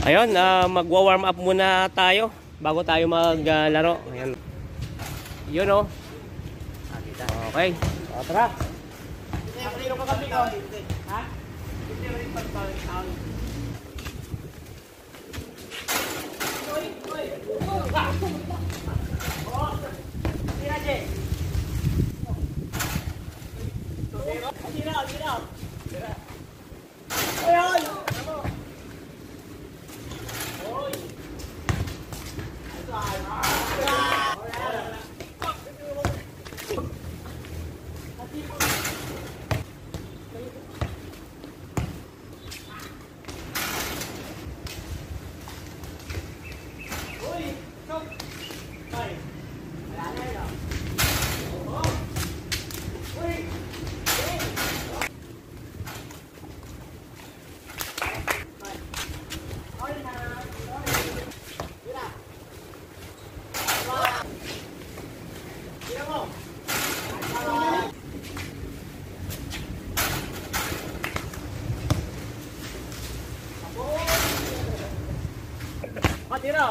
Ayun, magwa-warm up muna tayo bago tayo maglaro. Ayan. Yun oh. Okay. O, tara. Ha? Tira.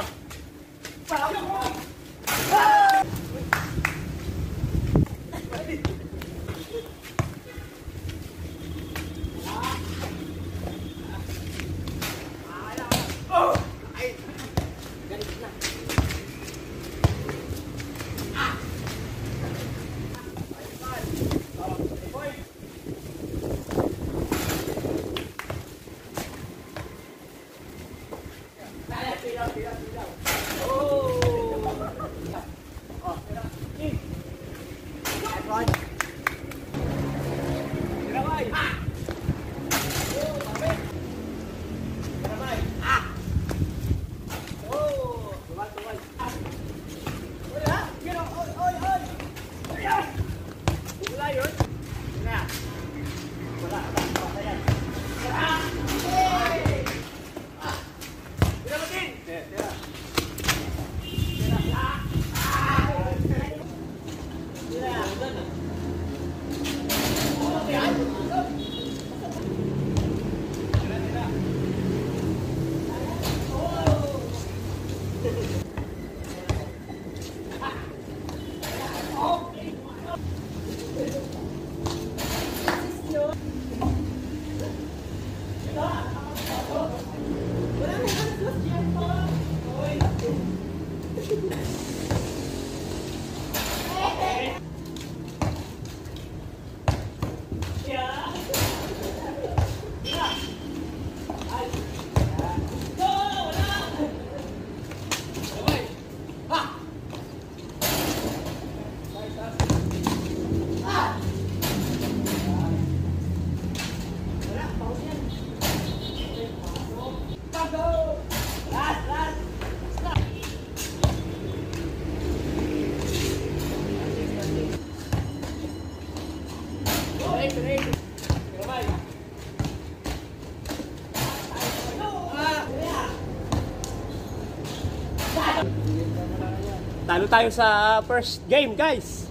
Talo tayo sa first game, guys.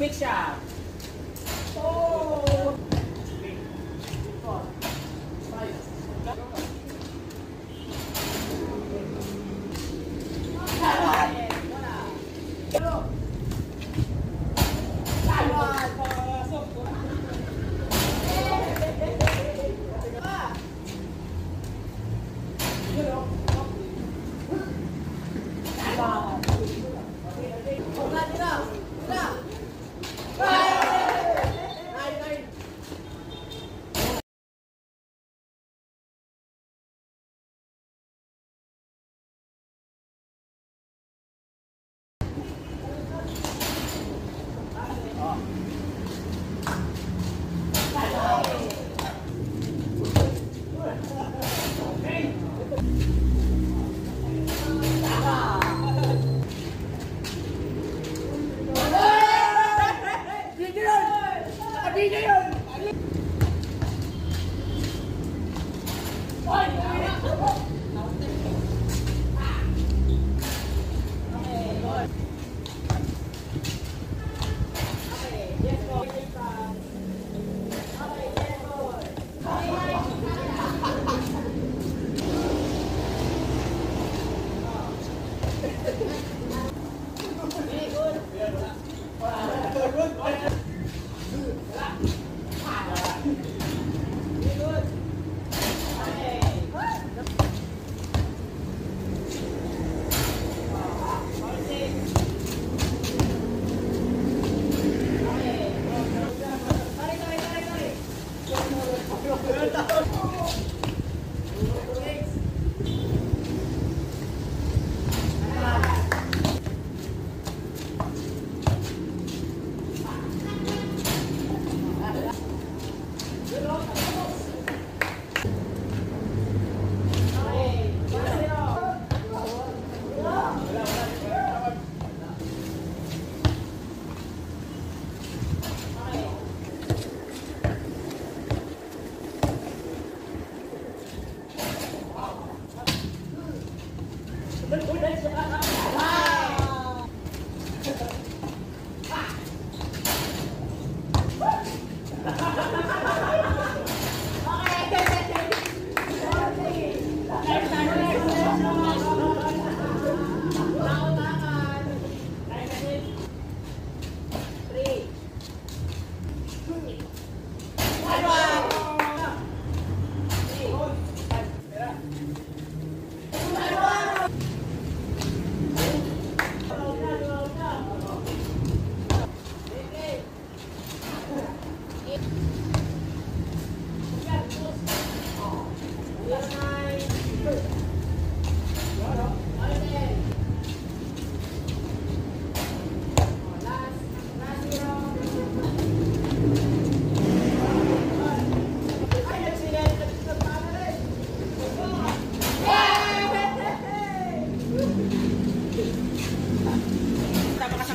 Quick shot. Oh.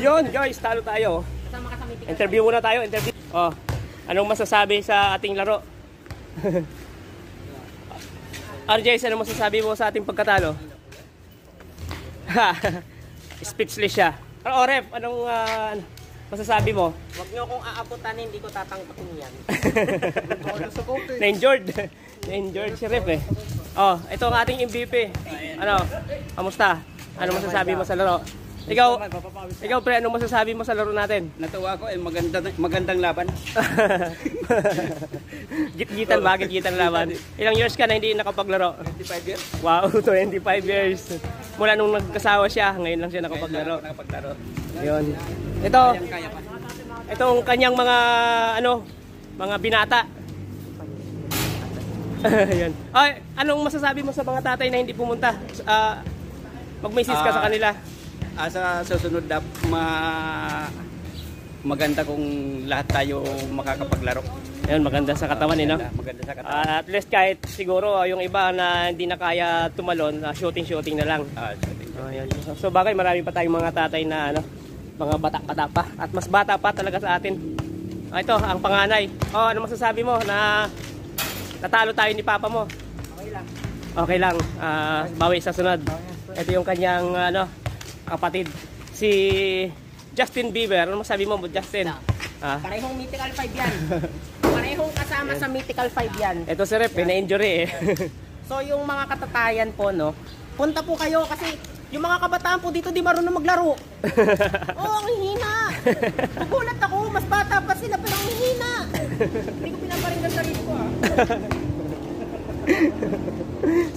Yun guys, talo tayo. Interview muna tayo, interview. Oh, anong masasabi sa ating laro? RJ, anong masasabi mo sa ating pagkatalo? Speechless siya. Pero Ref, anong masasabi mo? Huwag niyo akong aabutan, hindi ko tatangpakin yan. Na-injured. Na-injured si Ref eh. Oh, ito ang ating MVP. Ano? Kamusta? Ano masasabi mo sa laro? Ikaw pre, anong masasabi mo sa laro natin? Natuwa ko, magandang laban. Git-gitan ba? Git-gitan laban. Ilang years ka na hindi nakapaglaro? 25 years. Wow, 25 years. Mula nung nagkasawa siya, ngayon lang siya nakapaglaro. Yun. Ito, itong kanyang mga, mga binata. Yun. Ay, anong masasabi mo sa mga tatay na hindi pumunta? Mag-message ka sa kanila. Sa susunod na maganda kung lahat tayo makakapaglaro. Ayun, maganda sa katawan no? Maganda sa katawan. At least kahit siguro yung iba na hindi na kaya tumalon, shooting na lang. Ayun. So bagay marami pa tayong mga tatay na mga bata pa at mas bata pa talaga sa atin. Ito ang panganay. Ano masasabi mo na natalo tayo ni papa mo? Okay lang. Okay lang. Bawi sa sunod. Ito yung kanyang kapatid, si Justin Bieber. Ano masabi mo, Justin? Parehong Mythical 5 yan. Parehong kasama sa Mythical 5 yan. Ito si Rep, na-injury eh. So yung mga katatayan po, punta po kayo kasi yung mga kabataan po dito di marunong maglaro. Ang hina. Nagulat ako, mas bata pa sila pero ang hina. Hindi ko pinaparinggan sarili ko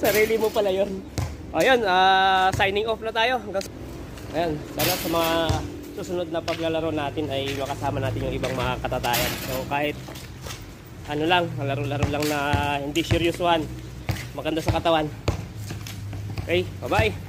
Sarili mo pala yun. Ayun, signing off na tayo. Ayan, sana sa mga susunod na paglalaro natin ay makasama natin yung ibang mga katatayan. So kahit laro-laro lang na hindi serious one, maganda sa katawan. Okay, bye-bye.